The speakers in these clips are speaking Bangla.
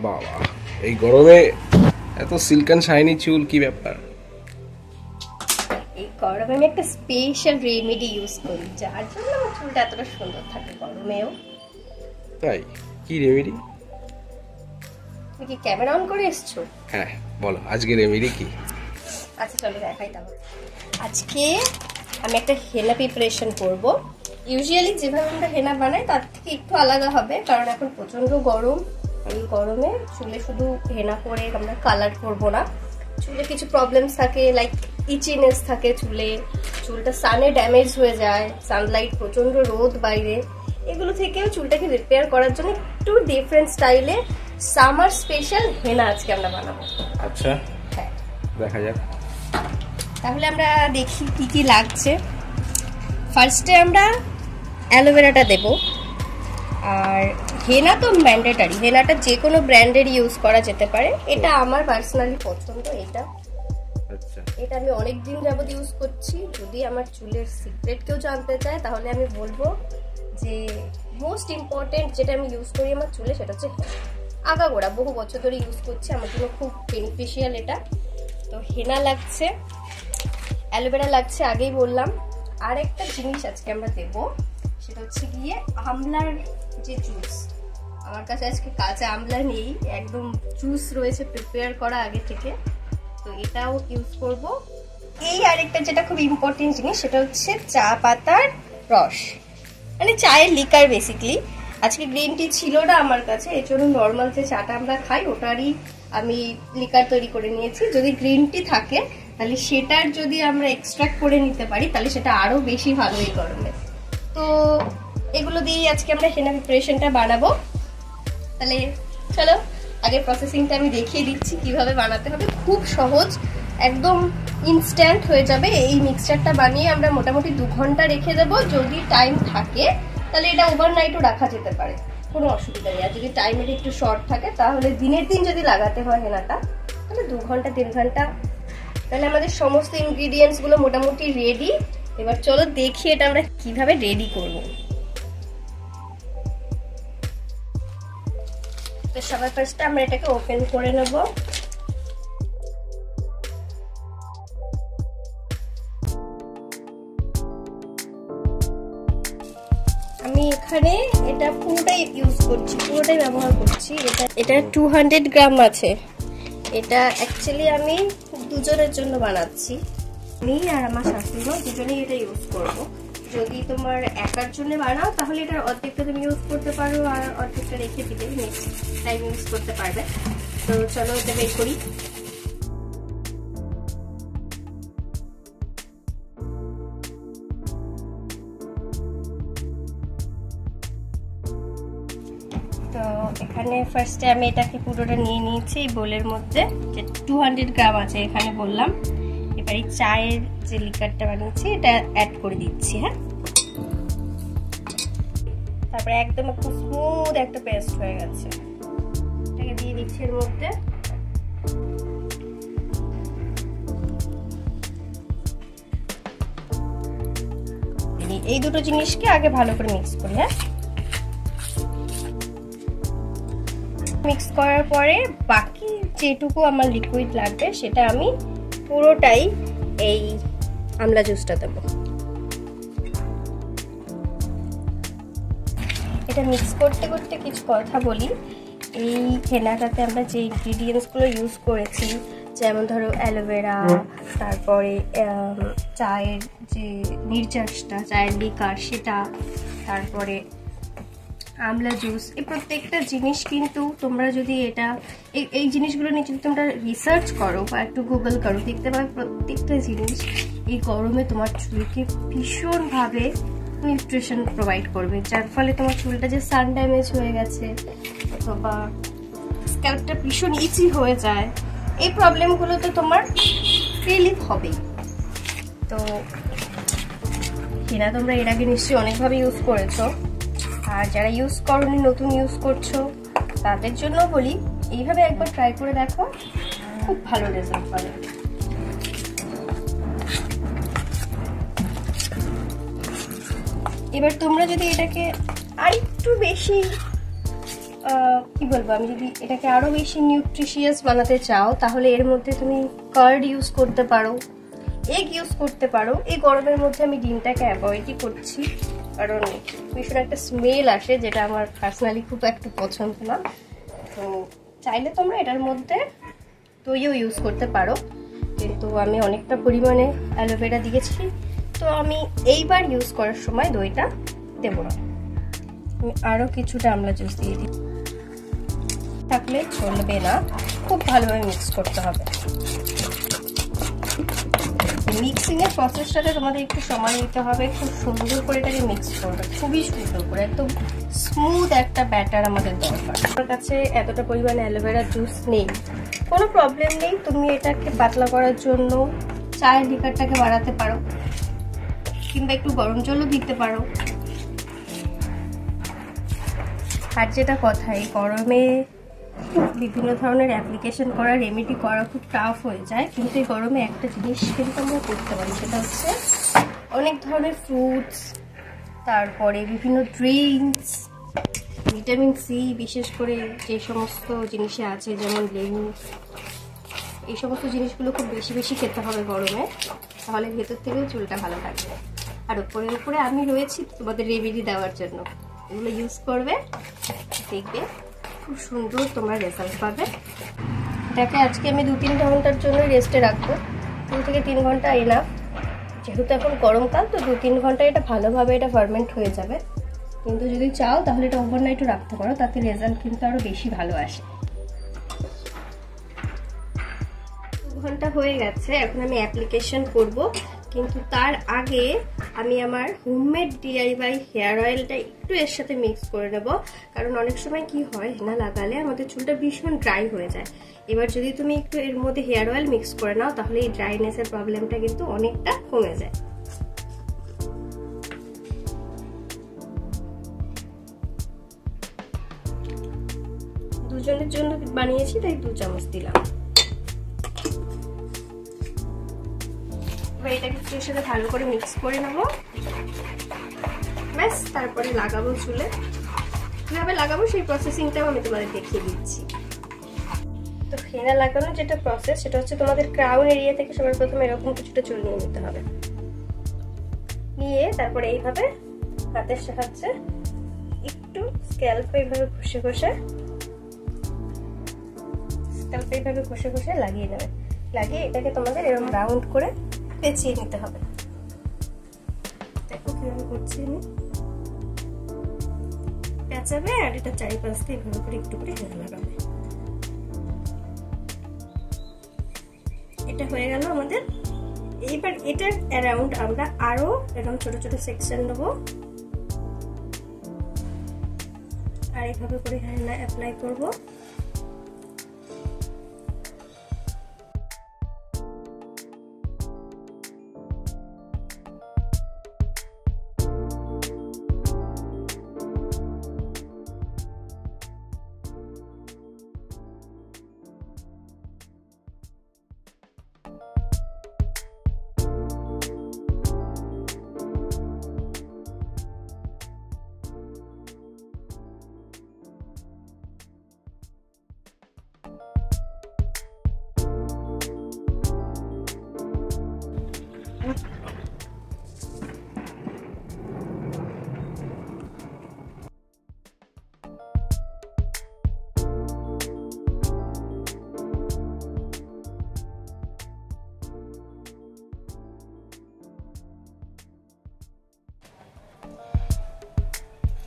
বাবা, এই গরমে এত সিল্ক এন্ড শাইনি চুল, কি ব্যাপার? এই গরমে আমি একটা স্পেশাল রেমেডি ইউজ করি, যার জন্য আমার চুলটা এতটা সুন্দর থাকে গরমেও। তাই? কি রেমেডি? তুমি কি ক্যামেরা অন করে এসছো? হ্যাঁ বলো, আজকে রেমেডি কি? আচ্ছা চলো দেখাই তাহলে। আজকে আমি একটা হেনা প্রিপারেশন করব। ইউজুয়ালি যেভাবে আমরা হেনা বানাই তার থেকে একটু আলাদা হবে, কারণ এখন প্রচন্ড গরম। এই গরমে চুলে শুধু হেনা করে আমরা কালার করব না, চুলে কিছু প্রবলেমস থাকে, লাইক ইচিনেস থাকে চুলে, চুলটা সানে ড্যামেজ হয়ে যায়, সানলাইট, প্রচন্ড রোদ বাইরে, এগুলো থেকেও চুলটাকে রিপেয়ার করার জন্য একটু ডিফারেন্ট স্টাইলে সামার স্পেশাল হেনা আজকে আমরা বানাবো। আচ্ছা হ্যাঁ, দেখা যাক। তাহলে আমরা দেখি কি কি লাগছে। ফার্স্টে আমরা অ্যালোভেরাটা দেব, আর হেনা তো ম্যান্ডেটারি, হেনাটা যে কোনো ব্র্যান্ডের ইউজ করা যেতে পারে, এটা আমার পার্সোনালি পছন্দ। এটা আমি অনেক দিন যাবত ইউজ করছি। যদি আমার চুলের সিক্রেট কেউ জানতে চায় তাহলে আমি বলবো যে মোস্ট ইম্পর্টেন্ট যেটা আমি ইউজ করি আমার চুলে সেটা হচ্ছে আগাগোড়া, বহু বছর ধরে ইউজ করছি, আমার জন্য খুব বেনিফিশিয়াল এটা। তো হেনা লাগছে, অ্যালোভেরা লাগছে, আগেই বললাম। আর একটা জিনিস আজকে আমরা দেব, সেটা হচ্ছে গিয়ে আমলার যে জুস। আমার কাছে আজকে কাঁচা আমলা নেই, একদম জুস রয়েছে প্রিপেয়ার করা আগে থেকে, তো এটাও ইউজ করব। এই আরেকটা যেটা খুব ইম্পর্টেন্ট জিনিস সেটা হচ্ছে চা পাতার রস, মানে চায়ের লিকার বেসিক্যালি। আজকে গ্রিন টি ছিল না আমার কাছে, এর জন্য নর্মাল যে চাটা আমরা খাই ওটারই আমি লিকার তৈরি করে নিয়েছি। যদি গ্রিন টি থাকে তাহলে সেটার যদি আমরা এক্সট্রাক্ট করে নিতে পারি তাহলে সেটা আরো বেশি ভালো এই গরমে। তো এগুলো দিয়েই আজকে আমরা হেনা প্রিপারেশনটা বানাবো। তাহলে চলো আগে প্রসেসিংটা আমি দেখিয়ে দিচ্ছি কিভাবে বানাতে হবে। খুব সহজ, একদম ইনস্ট্যান্ট হয়ে যাবে। এই মিক্সচারটা বানিয়ে আমরা মোটামুটি 2 ঘন্টা রেখে দেবো। যদি টাইম থাকে তাহলে এটা ওভারনাইটও রাখা যেতে পারে, কোনো অসুবিধা নেই। আর যদি টাইমের একটু শর্ট থাকে তাহলে দিনের দিন যদি লাগাতে হয় হেনাটা তাহলে 2 ঘন্টা 3 ঘন্টা। তাহলে আমাদের সমস্ত ইনগ্রিডিয়েন্টস গুলো মোটামুটি রেডি। এবার চলো দেখি এটা আমরা কিভাবে রেডি করব। তো সবার ফার্স্টে আমরা এটাকে ওপেন করে নেব। আমি এখানে এটা পুরোটাই ইউজ করছি, পুরোটাই ব্যবহার করছি। এটা 200 গ্রাম আছে। এটা অ্যাকচুয়ালি আমি দুজনের জন্য বানাচ্ছি, আমি আর আমার শাশুড়ি দুজনেই এটা ইউজ করব। যদি তোমার একার জন্য বানাও তাহলে এটার অর্ধেকটা তুমি ইউজ করতে পারো আর অর্ধেকটা রেখে দিলে নেক্সট টাইম ইউজ করতে পারবে। তো চলো এটা বের করি। তো এখানে ফার্স্টে আমি এটাকে পুরোটা নিয়ে নিয়েছি এই বোলের মধ্যে, যে 200 গ্রাম আছে এখানে বললাম। এবার এই চায়ের যে লিকারটা বানিয়েছি এটা অ্যাড করে দিচ্ছি। হ্যাঁ, তারপরে একদম খুব স্মুথ একটা পেস্ট হয়ে গেছে, এটাকে দিয়ে দিচ্ছি এর মধ্যে। এই দুটো জিনিসকে আগে ভালো করে মিক্স করি। হ্যাঁ, মিক্স করার পরে বাকি যেটুকু আমার লিকুইড লাগবে সেটা আমি পুরোটাই এই আমলা জুসটা দেবো। এটা মিক্স করতে করতে কিছু কথা বলি। এই হেনাটাতে আমরা যে ইনগ্রিডিয়েন্টসগুলো ইউজ করেছি, যেমন ধরো অ্যালোভেরা, তারপরে চায়ের যে নির্যাসটা, চায়ের লিকার সেটা, তারপরে আমলা জুস, এই প্রত্যেকটা জিনিস কিন্তু তোমরা যদি এটা এই জিনিসগুলো নিয়ে যদি তোমরা রিসার্চ করো বা একটু গুগল করো, দেখতে পাবে প্রত্যেকটা জিনিস এই গরমে তোমার চুলকে ভীষণভাবে নিউট্রিশন প্রোভাইড করবে, যার ফলে তোমার চুলটা যে সান ড্যামেজ হয়ে গেছে অথবা স্ক্যাল্পটা ভীষণ ইচি হয়ে যায়, এই প্রবলেমগুলো তো তোমার রিলিফ হবেই। তো হেনা তোমরা এর আগে নিশ্চয়ই অনেকভাবে ইউজ করেছো, আর যারা ইউজ করোনি নতুন ইউজ করছো তাদের জন্য বলি এইভাবে একবার ট্রাই করে দেখো, খুব ভালো রেজাল্ট পাবে। এবার তোমরা যদি এটাকে আরেকটু বেশি কি বলবো, আমি যদি এটাকে আরো বেশি নিউট্রিশিয়াস বানাতে চাও তাহলে এর মধ্যে তুমি কার্ড ইউজ করতে পারো, এগ ইউজ করতে পারো। এই গরমের মধ্যে আমি ডিমটাকে অ্যাভয়েডই করছি, কারণ ভীষণ একটা স্মেল আসে যেটা আমার পার্সোনালি খুব একটা পছন্দ না। তো চাইলে তোমরা এটার মধ্যে দইও ইউজ করতে পারো, কিন্তু আমি অনেকটা পরিমাণে অ্যালোভেরা দিয়েছি, তো আমি এইবার ইউজ করার সময় দইটা দেবো না। আমি আরও কিছুটা আমলা জুস দিয়ে দিই, থাকলে চলবে না, খুব ভালোভাবে মিক্স করতে হবে। মিক্সিং এর প্রসেসটাতে তোমাদের একটু সময় নিতে হবে, খুব সুন্দর করে এটাকে মিক্স করবে, খুবই সুন্দর করে, একদম স্মুথ একটা ব্যাটার আমাদের দরকার। আমার কাছে এতটা পরিমাণে অ্যালোভেরা জুস নেই, কোনো প্রবলেম নেই, তুমি এটাকে পাতলা করার জন্য চায়ের লিকারটাকে বাড়াতে পারো, কিংবা একটু গরম জলও দিতে পারো। আর যেটা কথা, এই গরমে বিভিন্ন ধরনের অ্যাপ্লিকেশন করা, রেমেডি করা খুব টাফ হয়ে যায়, কিন্তু এই গরমে একটা জিনিস কিন্তু আমরা করতে পারি, সেটা হচ্ছে অনেক ধরনের ফ্রুটস, তারপরে বিভিন্ন ড্রিঙ্কস, ভিটামিন সি বিশেষ করে যে সমস্ত জিনিসে আছে, যেমন লেবু, এই সমস্ত জিনিসগুলো খুব বেশি বেশি খেতে হবে গরমে, তাহলে ভেতর থেকেও চুলটা ভালো থাকবে। আর উপরে উপরে আমি রয়েছি তোমাদের রেমেডি দেওয়ার জন্য, এগুলো ইউজ করবে, দেখবে খুব সুন্দর তোমরা রেজাল্ট পাবে। এটাকে আজকে আমি 2-3 ঘন্টার জন্য রেস্টে রাখবো, 2 থেকে 3 ঘন্টা এনাফ, যেহেতু এখন গরমকাল, তো 2-3 ঘন্টা এটা ভালোভাবে এটা ফার্মেন্ট হয়ে যাবে। কিন্তু যদি চাও তাহলে এটা ওভারনাইটও রাখতে পারো, তাতে রেজাল্ট কিন্তু আরও বেশি ভালো আসে। 2 ঘন্টা হয়ে গেছে, এখন আমি অ্যাপ্লিকেশন করব, কিন্তু তার আগে আমি আমার হোমমেড DIY হেয়ার অয়েলটা একটু এর সাথে মিক্স করে নেব, কারণ অনেক সময় কি হয়, হেনা লাগালে আমাদের চুলটা ভীষণ ড্রাই হয়ে যায়। এবার যদি তুমি একটু এর মধ্যে হেয়ার অয়েল মিক্স করে নাও, তাহলে এই ড্রাইনেসের প্রবলেমটা কিন্তু অনেকটা কমে যায়। দুজনের জন্য বানিয়েছি তাই 2 চামচ দিলাম। এটাকে এর সাথে ভালো করে মিক্স করে নেব, ব্যাস, তারপরে লাগাবো চুলে। কিভাবে লাগাবো সেই প্রসেসিংটাও আমি তোমাদের দেখিয়ে দিচ্ছি। তো হেনা লাগানোর যেটা প্রসেস, সেটা হচ্ছে তোমাদের ক্রাউন এরিয়া থেকে সবার প্রথমে এরকম কিছুটা চুল নিয়ে নিতে হবে, নিয়ে তারপরে এইভাবে হাতের সাহায্যে একটু স্ক্যাল্পে এইভাবে ঘষে ঘষে লাগিয়ে নেবে। লাগিয়ে এটাকে তোমাদের এরকম রাউন্ড করে পেঁচিয়ে নিতে হবে। দেখো কিভাবে করছি আমি, পেঁচাবে আর এটা চারিপাশ দিয়ে ভালো করে একটু করে হেনা লাগাবে। এটা হয়ে গেল আমাদের। এইবার এটার অ্যারাউন্ড আমরা আরো এরকম ছোট ছোট সেকশন দেবো, আর এইভাবে করে হেনা অ্যাপ্লাই করবো।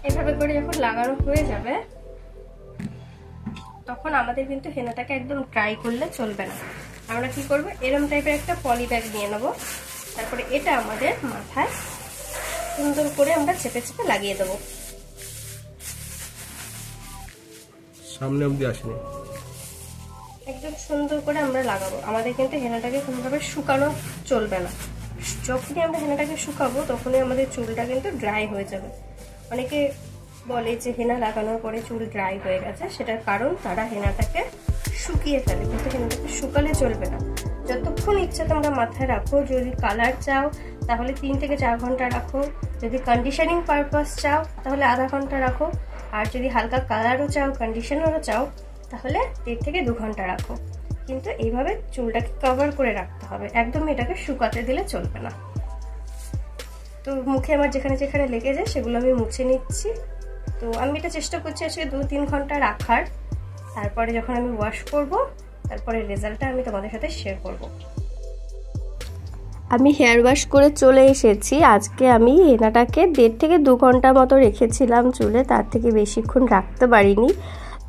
এভাবে করে যখন লাগানো হয়ে যাবে, তখন আমাদের কিন্তু হেনাটাকে একদম ড্রাই করলে চলবে না। আমরা কি করব, এরকম টাইপের একটা পলি ব্যাগ নিয়ে নেব, তারপরে এটা আমাদের মাথায় সুন্দর করে আমরা চেপে চেপে লাগিয়ে দেবো। সামনে অবধি আসেনি, একদম সুন্দর করে আমরা লাগাবো। আমাদের কিন্তু হেনাটাকে কোনোভাবে শুকানো চলবে না, যখনই আমরা হেনাটাকে শুকাবো তখনই আমাদের চুলটা কিন্তু ড্রাই হয়ে যাবে। অনেকে বলে যে হেনা লাগানোর পরে চুল ড্রাই হয়ে গেছে, সেটার কারণ তারা হেনাটাকে শুকিয়ে ফেলে, কিন্তু হেনাটাকে শুকালে চলবে না। যতক্ষণ ইচ্ছা তোমরা মাথায় রাখো, যদি কালার চাও তাহলে 3 থেকে 4 ঘন্টা রাখো, যদি কন্ডিশনিং পারপাস চাও তাহলে আধা ঘন্টা রাখো, আর যদি হালকা কালারও চাও, কন্ডিশনারও চাও, তাহলে 1.5 থেকে 2 ঘন্টা রাখো। কিন্তু এইভাবে চুলটাকে কভার করে রাখতে হবে, একদমই এটাকে শুকাতে দিলে চলবে না। তো মুখে আমার যেখানে যেখানে লেগে যায় সেগুলো আমি মুছে নিচ্ছি। তো আমি এটা চেষ্টা করছি আজকে 2-3 ঘন্টা রাখার। তারপরে যখন আমি ওয়াশ করব, তারপরে রেজাল্টটা আমি তোমাদের সাথে শেয়ার করব। আমি হেয়ার ওয়াশ করে চলে এসেছি। আজকে আমি হেনাটাকে 1.5 থেকে 2 ঘন্টা মতো রেখেছিলাম চুলে, তার থেকে বেশিক্ষণ রাখতে পারিনি।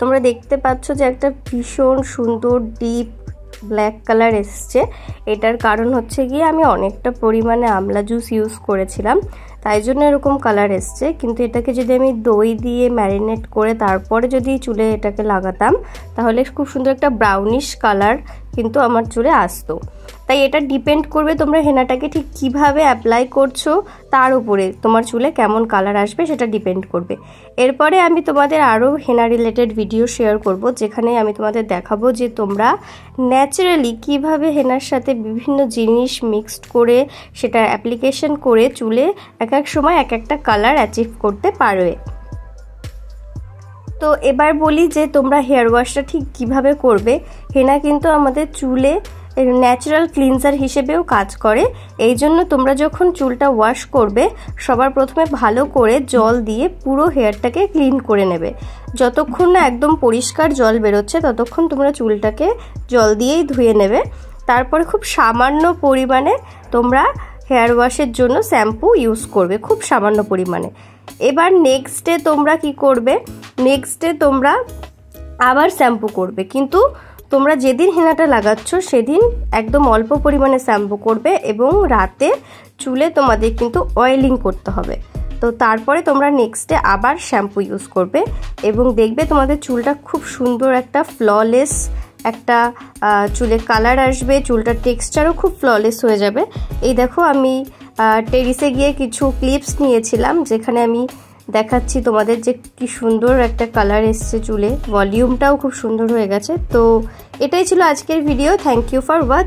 তোমরা দেখতে পাচ্ছ যে একটা ভীষণ সুন্দর ডিপ ব্ল্যাক কালার এসছে। এটার কারণ হচ্ছে গিয়ে আমি অনেকটা পরিমাণে আমলা জুস ইউজ করেছিলাম, তাই জন্য এরকম কালার এসছে। কিন্তু এটাকে যদি আমি দই দিয়ে ম্যারিনেট করে তারপরে যদি চুলে এটাকে লাগাতাম, তাহলে খুব সুন্দর একটা ব্রাউনিশ কালার কিন্তু আমার চুলে আসতো। তাই এটা ডিপেন্ড করবে তোমরা হেনাটাকে ঠিক কিভাবে অ্যাপ্লাই করছো তার উপরে তোমার চুলে কেমন কালার আসবে সেটা ডিপেন্ড করবে। এরপরে আমি তোমাদের আরও হেনা রিলেটেড ভিডিও শেয়ার করব, যেখানে আমি তোমাদের দেখাবো যে তোমরা ন্যাচারালি কিভাবে হেনার সাথে বিভিন্ন জিনিস মিক্সড করে সেটা অ্যাপ্লিকেশন করে চুলে এক এক সময় এক একটা কালার অ্যাচিভ করতে পারবে। তো এবার বলি যে তোমরা হেয়ার ওয়াশটা ঠিক কিভাবে করবে। হেনা কিন্তু আমাদের চুলে ন্যাচারাল ক্লিনজার হিসেবেও কাজ করে। এই জন্য তোমরা যখন চুলটা ওয়াশ করবে, সবার প্রথমে ভালো করে জল দিয়ে পুরো হেয়ারটাকে ক্লিন করে নেবে। যতক্ষণ না একদম পরিষ্কার জল বেরোচ্ছে ততক্ষণ তোমরা চুলটাকে জল দিয়েই ধুয়ে নেবে। তারপরে খুব সামান্য পরিমাণে তোমরা হেয়ার ওয়াশের জন্য শ্যাম্পু ইউজ করবে, খুব সামান্য পরিমাণে। এবার নেক্সট ডে তোমরা কি করবে, নেক্সট ডে তোমরা আবার শ্যাম্পু করবে, কিন্তু তোমরা যেদিন হেনাটা লাগাচ্ছ সেদিন একদম অল্প পরিমাণে শ্যাম্পু করবে এবং রাতে চুলে তোমাদের কিন্তু অয়েলিং করতে হবে। তো তারপরে তোমরা নেক্সট ডে আবার শ্যাম্পু ইউজ করবে এবং দেখবে তোমাদের চুলটা খুব সুন্দর একটা ফ্ললেস একটা চুলের কালার আসবে, চুলটার টেক্সচারও খুব ফ্ললেস হয়ে যাবে। এই দেখো আমি টেরিসে গিয়ে কিছু ক্লিপস নিয়েছিলাম, যেখানে আমি দেখাচ্ছি তোমাদের যে কি সুন্দর একটা কালার এসছে চুলে, ভলিউমটাও খুব সুন্দর হয়ে গেছে। তো এটাই ছিল আজকের ভিডিও। Thank you for watching.